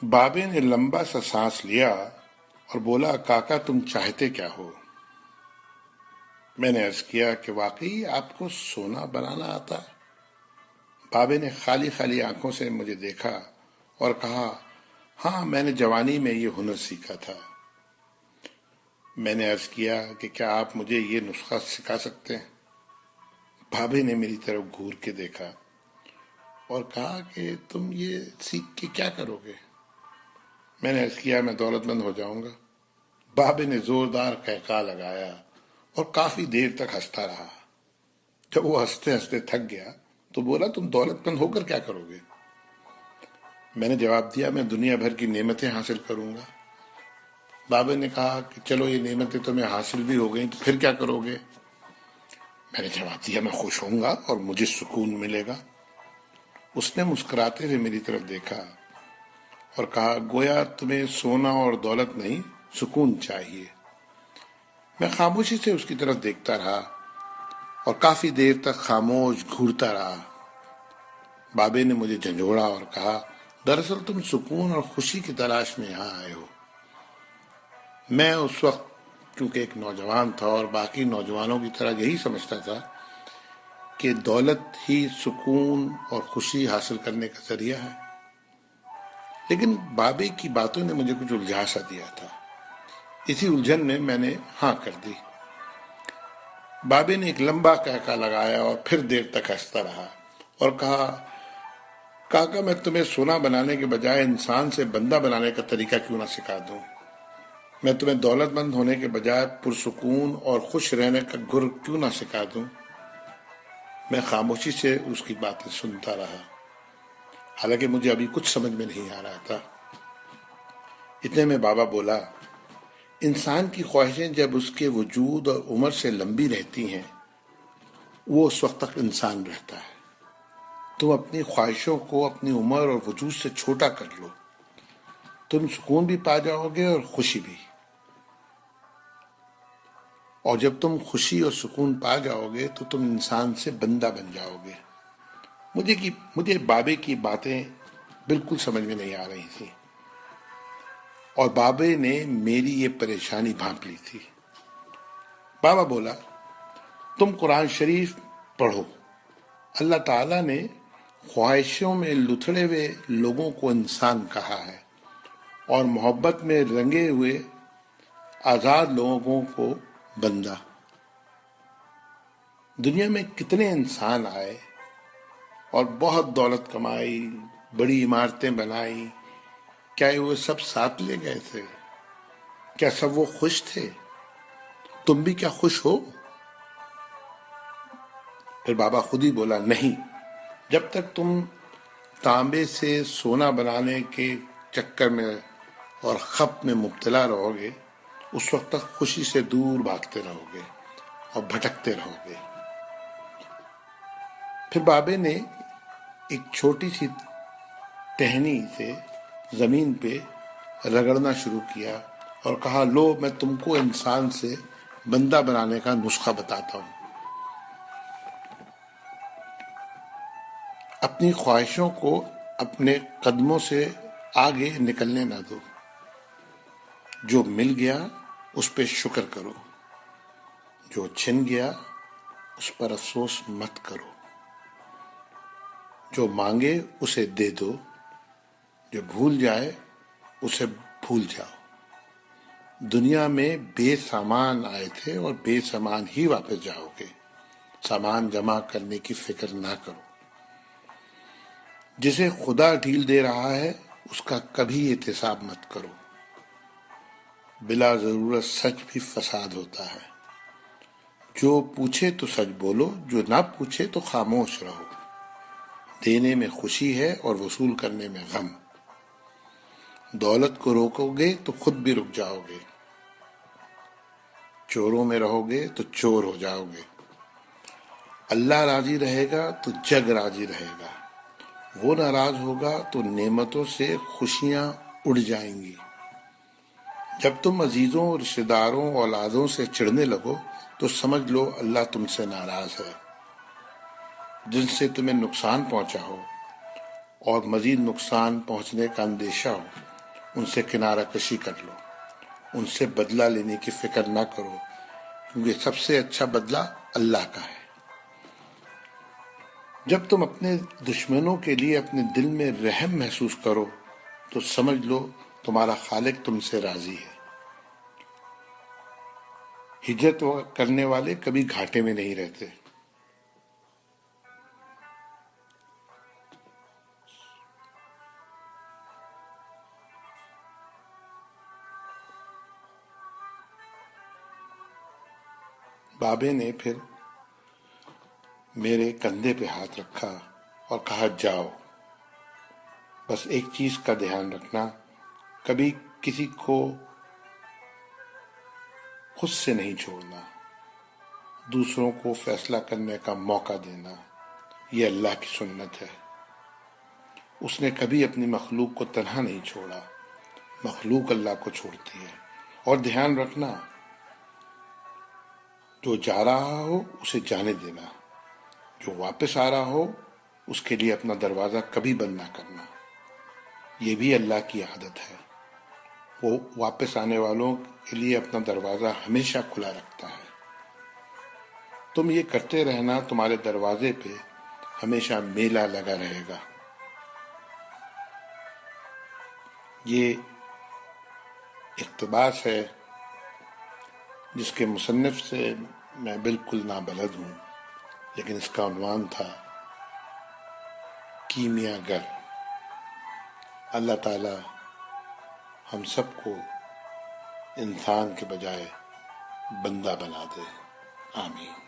بابے نے لمبا سا سانس لیا اور بولا، کاکا تم چاہتے کیا ہو؟ میں نے عرض کیا کہ واقعی آپ کو سونا بنانا آتا ہے؟ بابے نے خالی خالی آنکھوں سے مجھے دیکھا اور کہا، ہاں میں نے جوانی میں یہ ہنر سیکھا تھا۔ میں نے عرض کیا کہ کیا آپ مجھے یہ نسخہ سکھا سکتے ہیں؟ بابے نے میری طرف گھور کے دیکھا اور کہا کہ تم یہ سیکھ کے کیا کرو گے؟ میں نے عرض کیا میں دولت مند ہو جاؤں گا۔ بابے نے زوردار قہقہہ لگایا اور کافی دیر تک ہنستا رہا۔ جب وہ ہنستے ہنستے تھک گیا تو بولا، تم دولت مند ہو کر کیا کرو گے؟ میں نے جواب دیا، میں دنیا بھر کی نعمتیں حاصل کروں گا۔ بابا نے کہا کہ چلو یہ نعمتیں تمہیں حاصل بھی ہو گئیں تو پھر کیا کرو گے؟ میں نے جواب دیا، میں خوش ہوں گا اور مجھے سکون ملے گا۔ اس نے مسکراتے ہوئے میری طرف دیکھا اور کہا، گویا تمہیں سونا اور دولت نہیں، سکون چاہیے۔ میں خاموشی سے اس کی طرف دیکھتا رہا اور کافی دیر تک خاموش گھورتا رہا۔ بابے نے مجھے جھنجھوڑا اور کہا، دراصل تم سکون اور خوشی کی تلاش میں یہاں آئے ہو۔ میں اس وقت کیونکہ ایک نوجوان تھا اور باقی نوجوانوں کی طرح یہی سمجھتا تھا کہ دولت ہی سکون اور خوشی حاصل کرنے کا ذریعہ ہے، لیکن بابے کی باتوں نے مجھے کچھ الجھا سا دیا تھا۔ اسی الجھن میں نے ہاں کر دی۔ بابے نے ایک لمبا قہقہہ لگایا اور پھر دیر تک ہنستا رہا اور کہا، کاکا میں تمہیں سونا بنانے کے بجائے انسان سے بندہ بنانے کا طریقہ کیوں نہ سکھا دوں؟ میں تمہیں دولت مند ہونے کے بجائے پرسکون اور خوش رہنے کا گر کیوں نہ سکھا دوں؟ میں خاموشی سے اس کی باتیں سنتا رہا، حالانکہ مجھے ابھی کچھ سمجھ میں نہیں آ رہا تھا۔ اتنے میں بابا بولا، انسان کی خواہشیں جب اس کے وجود اور عمر سے لمبی رہتی ہیں وہ اس وقت تک انسان رہتا ہے۔ تم اپنی خواہشوں کو اپنی عمر اور وجود سے چھوٹا کر لو، تم سکون بھی پا جاؤ گے اور خوشی بھی۔ اور جب تم خوشی اور سکون پا جاؤ گے تو تم انسان سے بندہ بن جاؤ گے۔ مجھے بابے کی باتیں بالکل سمجھ میں نہیں آ رہی تھی اور بابے نے میری یہ پریشانی بھانپ لی تھی۔ بابا بولا، تم قرآن شریف پڑھو۔ اللہ تعالیٰ نے خواہشوں میں لتھڑے ہوئے لوگوں کو انسان کہا ہے اور محبت میں رنگے ہوئے آزاد لوگوں کو بندہ۔ دنیا میں کتنے انسان آئے اور بہت دولت کمائی، بڑی عمارتیں بنائی، کیا وہ سب ساتھ لے گئے تھے؟ کیا سب وہ خوش تھے؟ تم بھی کیا خوش ہو؟ پھر بابا خود ہی بولا، نہیں، جب تک تم تانبے سے سونا بنانے کے چکر میں اور خپ میں مبتلا رہو گے اس وقت تک خوشی سے دور بھاگتے رہو گے اور بھٹکتے رہو گے۔ پھر بابے نے ایک چھوٹی سی ٹہنی سے زمین پہ رگڑنا شروع کیا اور کہا، لو میں تم کو انسان سے بندہ بنانے کا نسخہ بتاتا ہوں۔ اپنی خواہشوں کو اپنے قدموں سے آگے نکلنے نہ دو۔ جو مل گیا اس پہ شکر کرو، جو چھن گیا اس پر افسوس مت کرو۔ جو مانگے اسے دے دو، جو بھول جائے اسے بھول جاؤ۔ دنیا میں بے سامان آئے تھے اور بے سامان ہی واپس جاؤ گے۔ سامان جمع کرنے کی فکر نہ کرو۔ جسے خدا ڈھیل دے رہا ہے اس کا کبھی احتساب مت کرو۔ بلا ضرورت سچ بھی فساد ہوتا ہے۔ جو پوچھے تو سچ بولو، جو نہ پوچھے تو خاموش رہو۔ دینے میں خوشی ہے اور وصول کرنے میں غم۔ دولت کو روکو گے تو خود بھی رک جاؤ گے۔ چوروں میں رہو گے تو چور ہو جاؤ گے۔ اللہ راضی رہے گا تو جگ راضی رہے گا، وہ ناراض ہوگا تو نعمتوں سے خوشیاں اڑ جائیں گی۔ جب تم عزیزوں، رشتہ داروں، اولادوں سے چڑھنے لگو تو سمجھ لو اللہ تم سے ناراض ہے۔ جن سے تمہیں نقصان پہنچا ہو اور مزید نقصان پہنچنے کا اندیشہ ہو ان سے کنارہ کشی کر لو، ان سے بدلہ لینے کی فکر نہ کرو، کیونکہ سب سے اچھا بدلہ اللہ کا ہے۔ جب تم اپنے دشمنوں کے لیے اپنے دل میں رحم محسوس کرو تو سمجھ لو تمہارا خالق تم سے راضی ہے۔ ہجرت کرنے والے کبھی گھاٹے میں نہیں رہتے۔ بابے نے پھر میرے کندھے پہ ہاتھ رکھا اور کہا، جاؤ، بس ایک چیز کا دھیان رکھنا، کبھی کسی کو خود سے نہیں چھوڑنا، دوسروں کو فیصلہ کرنے کا موقع دینا، یہ اللہ کی سنت ہے۔ اس نے کبھی اپنی مخلوق کو تنہا نہیں چھوڑا، مخلوق اللہ کو چھوڑتی ہے۔ اور دھیان رکھنا، جو جا رہا ہو اسے جانے دینا، جو واپس آ رہا ہو اس کے لیے اپنا دروازہ کبھی بند نہ کرنا۔ یہ بھی اللہ کی عادت ہے، وہ واپس آنے والوں کے لیے اپنا دروازہ ہمیشہ کھلا رکھتا ہے۔ تم یہ کرتے رہنا، تمہارے دروازے پہ ہمیشہ میلہ لگا رہے گا۔ یہ اقتباس ہے جس کے مصنف سے میں بالکل نابلد ہوں، لیکن اس کا عنوان تھا کیمیا گر۔ اللہ تعالی ہم سب کو انسان کے بجائے بندہ بنا دے، آمین۔